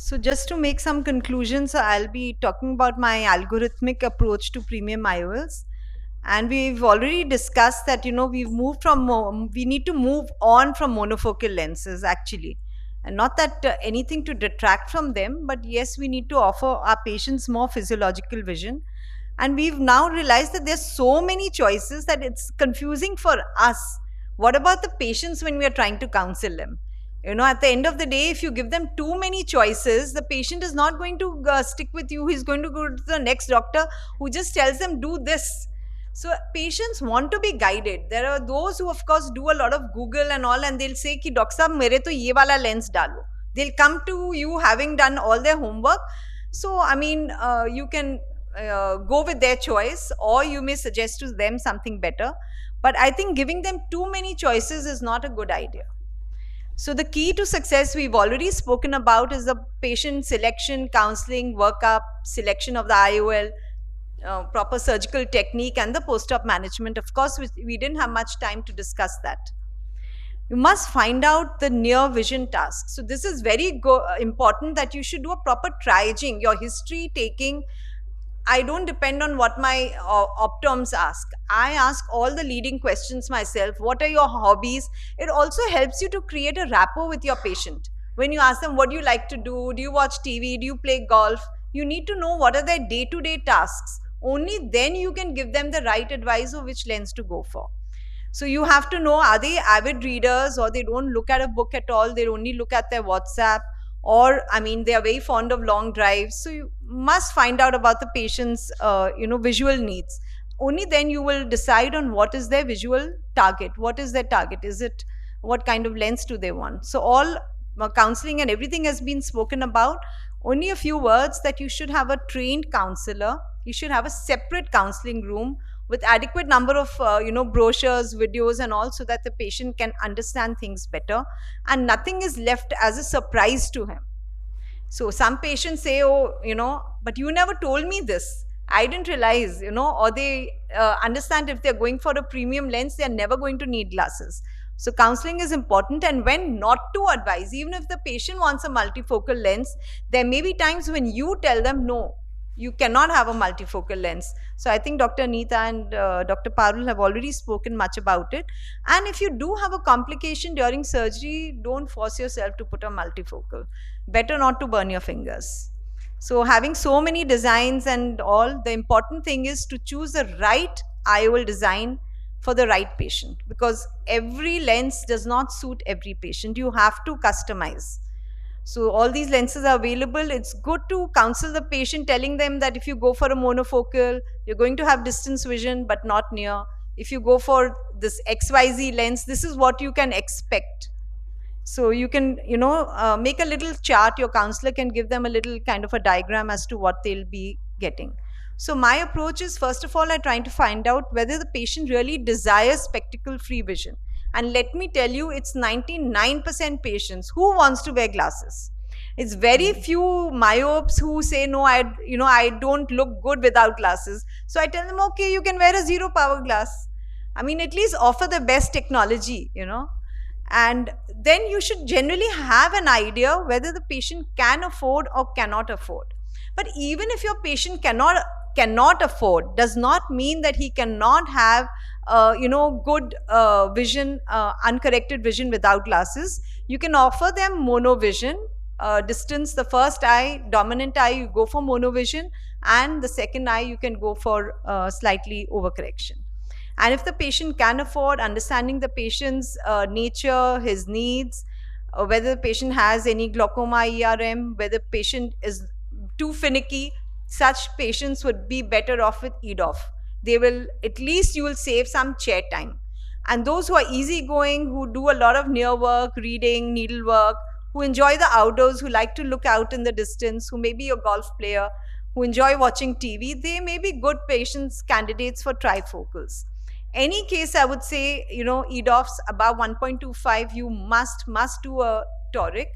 So just to make some conclusions, I'll be talking about my algorithmic approach to premium IOLs. And we've already discussed that, we've moved from, we need to move on from monofocal lenses actually. And not that anything to detract from them, but yes, we need to offer our patients more physiological vision. And we've now realized that there's so many choices that it's confusing for us. What about the patients when we are trying to counsel them? At the end of the day, if you give them too many choices, the patient is not going to stick with you. He's going to go to the next doctor who just tells them, do this. So patients want to be guided. There are those who, of course, do a lot of Google and all, and they'll say, ki, Doctor Saab, mere to ye wala lens dalo. They'll come to you having done all their homework. So, you can go with their choice, or you may suggest to them something better. But I think giving them too many choices is not a good idea. So the key to success we've already spoken about is the patient selection, counseling, workup, selection of the IOL, proper surgical technique, and the post-op management. Of course, we didn't have much time to discuss that. You must find out the near vision task. So this is very important, that you should do a proper triaging, your history taking. I don't depend on what my optoms ask. I ask all the leading questions myself. What are your hobbies? It also helps you to create a rapport with your patient. When you ask them, what do you like to do? Do you watch TV? Do you play golf? You need to know what are their day-to-day tasks. Only then you can give them the right advice of which lens to go for. So you have to know, are they avid readers, or they don't look at a book at all? They only look at their WhatsApp. Or, they are very fond of long drives. So you must find out about the patient's, visual needs. Only then you will decide on what is their visual target. What is their target? What kind of lens do they want? So all counseling and everything has been spoken about. Only a few words, that you should have a trained counselor. You should have a separate counseling room with adequate number of brochures, videos and all, so that the patient can understand things better and nothing is left as a surprise to him. So some patients say, oh, but you never told me this. I didn't realize, or they understand if they're going for a premium lens, they're never going to need glasses. So counseling is important, and when not to advise, even if the patient wants a multifocal lens, there may be times when you tell them, no, you cannot have a multifocal lens. So I think Dr. Neeta and Dr. Parul have already spoken much about it. And if you do have a complication during surgery, don't force yourself to put a multifocal. Better not to burn your fingers. So having so many designs and all, the important thing is to choose the right IOL design for the right patient, because every lens does not suit every patient. You have to customize. So all these lenses are available. It's good to counsel the patient, telling them that if you go for a monofocal, you're going to have distance vision, but not near. If you go for this XYZ lens, this is what you can expect. So you can, make a little chart. Your counselor can give them a little kind of a diagram as to what they'll be getting. So my approach is, first of all, I'm trying to find out whether the patient really desires spectacle-free vision. And let me tell you, it's 99% patients who wants to wear glasses. It's very few myopes who say, no, I don't look good without glasses. So I tell them, okay, you can wear a zero power glass. At least offer the best technology, And then you should generally have an idea whether the patient can afford or cannot afford. But even if your patient cannot afford, does not mean that he cannot have good vision, uncorrected vision without glasses. You can offer them monovision, distance, the first eye, dominant eye, you go for monovision, and the second eye you can go for slightly overcorrection. And if the patient can afford, understanding the patient's nature, his needs, whether the patient has any glaucoma, ERM, whether the patient is too finicky, such patients would be better off with EDOF. They will, at least you will save some chair time. And those who are easygoing, who do a lot of near work, reading, needlework, who enjoy the outdoors, who like to look out in the distance, who may be a golf player, who enjoy watching TV, they may be good patients, candidates for trifocals. Any case, I would say, EDOFs above 1.25, you must do a toric.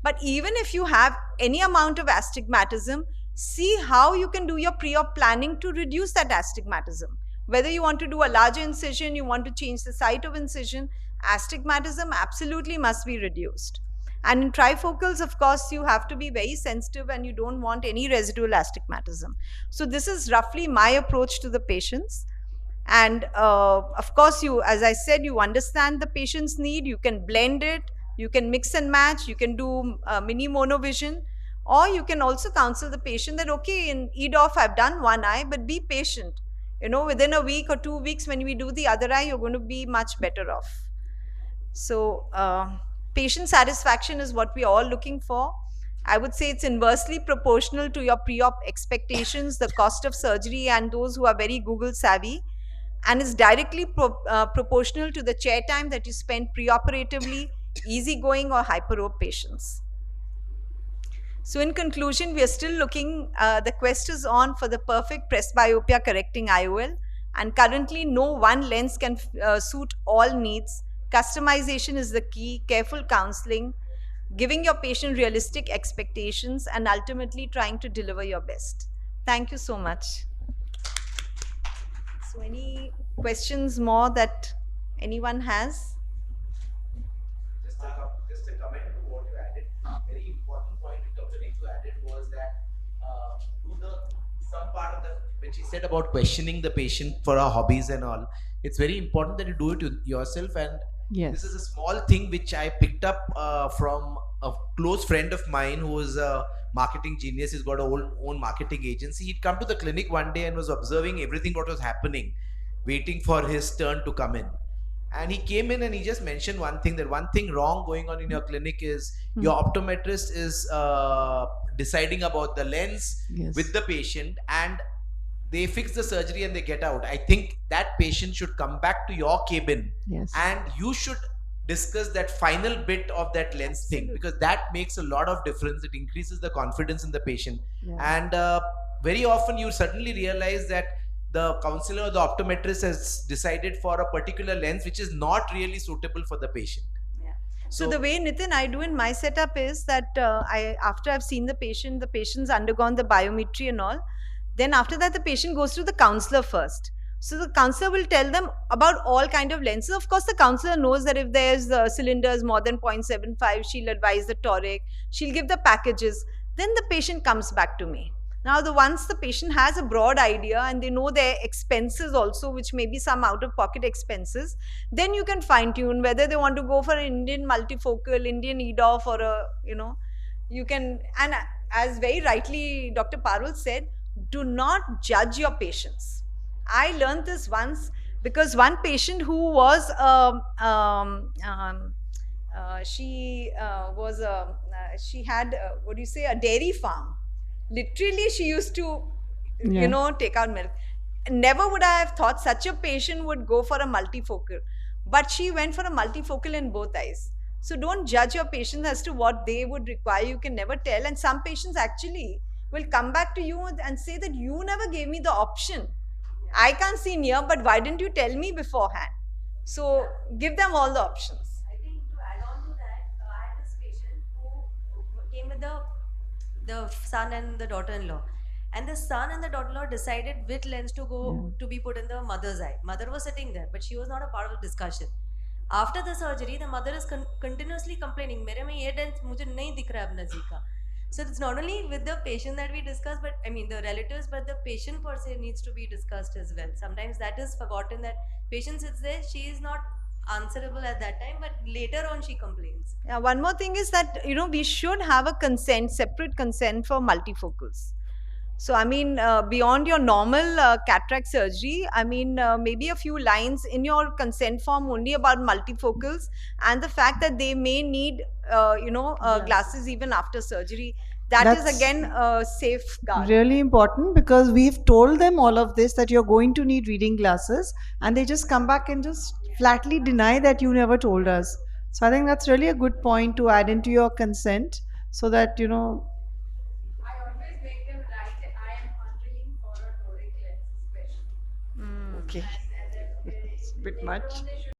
But even if you have any amount of astigmatism, see how you can do your pre-op planning to reduce that astigmatism. Whether you want to do a larger incision, you want to change the site of incision, astigmatism absolutely must be reduced. And in trifocals, of course, you have to be very sensitive and you don't want any residual astigmatism. So this is roughly my approach to the patients. And of course, you, as I said, you understand the patient's need, you can blend it, you can mix and match, you can do mini monovision, or you can also counsel the patient that, okay, in EDOF, I've done one eye, but be patient. You know, within a week or 2 weeks, when we do the other eye, you're going to be much better off. So, patient satisfaction is what we're all looking for. I would say it's inversely proportional to your pre-op expectations, the cost of surgery, and those who are very Google savvy, and is directly proportional to the chair time that you spend preoperatively, easygoing or hyper-op patients. So in conclusion, we are still looking, the quest is on for the perfect presbyopia correcting IOL, and currently no one lens can suit all needs. Customization is the key, careful counseling, giving your patient realistic expectations, and ultimately trying to deliver your best. Thank you so much. So any questions more that anyone has? Just a comment to what you added. Very important point which Dr. Ritu added was that do the some part of the when she said about questioning the patient for our hobbies and all, it's very important that you do it yourself. And this is a small thing which I picked up from a close friend of mine who was a marketing genius. He's got a own marketing agency. He'd come to the clinic one day and was observing everything what was happening, waiting for his turn to come in. And he came in and he just mentioned one thing, that one thing wrong going on in your clinic is your optometrist is deciding about the lens with the patient, and they fix the surgery and they get out. I think that patient should come back to your cabin and you should discuss that final bit of that lens thing, because that makes a lot of difference. It increases the confidence in the patient. And very often you certainly realize that the counselor or the optometrist has decided for a particular lens which is not really suitable for the patient. So the way, Nitin, I do in my setup is that after I've seen the patient's undergone the biometry and all, then after that the patient goes to the counselor first. So the counselor will tell them about all kind of lenses. Of course, the counselor knows that if there's cylinders more than 0.75, she'll advise the toric, she'll give the packages. Then the patient comes back to me. Now, once the patient has a broad idea and they know their expenses also, which may be some out-of-pocket expenses, then you can fine-tune whether they want to go for an Indian multifocal, Indian EDOF, or a, you can, and as very rightly Dr. Parul said, do not judge your patients. I learned this once because one patient who was she had what do you say, a dairy farm. Literally, she used to, take out milk. Never would I have thought such a patient would go for a multifocal, but she went for a multifocal in both eyes. So don't judge your patients as to what they would require. You can never tell. And some patients actually will come back to you and say that you never gave me the option. I can't see near, but why didn't you tell me beforehand? So give them all the options. I think to add on to that, I had this patient who came with the son and the daughter-in-law, and the son and the daughter-in-law decided which lens to go to be put in the mother's eye. Mother was sitting there, but she was not a part of the discussion. After the surgery, the mother is continuously complaining, "मेरे में ये lens मुझे नहीं दिख रहा है अब नज़दीक का." So it's not only with the patient that we discuss, but I mean the relatives, but the patient per se needs to be discussed as well. Sometimes that is forgotten, that patient sits there, she is not answerable at that time, but later on she complains. Yeah, one more thing is that, we should have a consent, separate consent for multifocals. So, I mean, beyond your normal cataract surgery, I mean, maybe a few lines in your consent form only about multifocals and the fact that they may need, glasses even after surgery. That's again a safeguard. Really important, because we've told them all of this, that you're going to need reading glasses, and they just come back and just flatly deny that you never told us. So I think that's really a good point to add into your consent, so that I always make them write, I am unwilling for a toric lens special. okay, it's a bit much.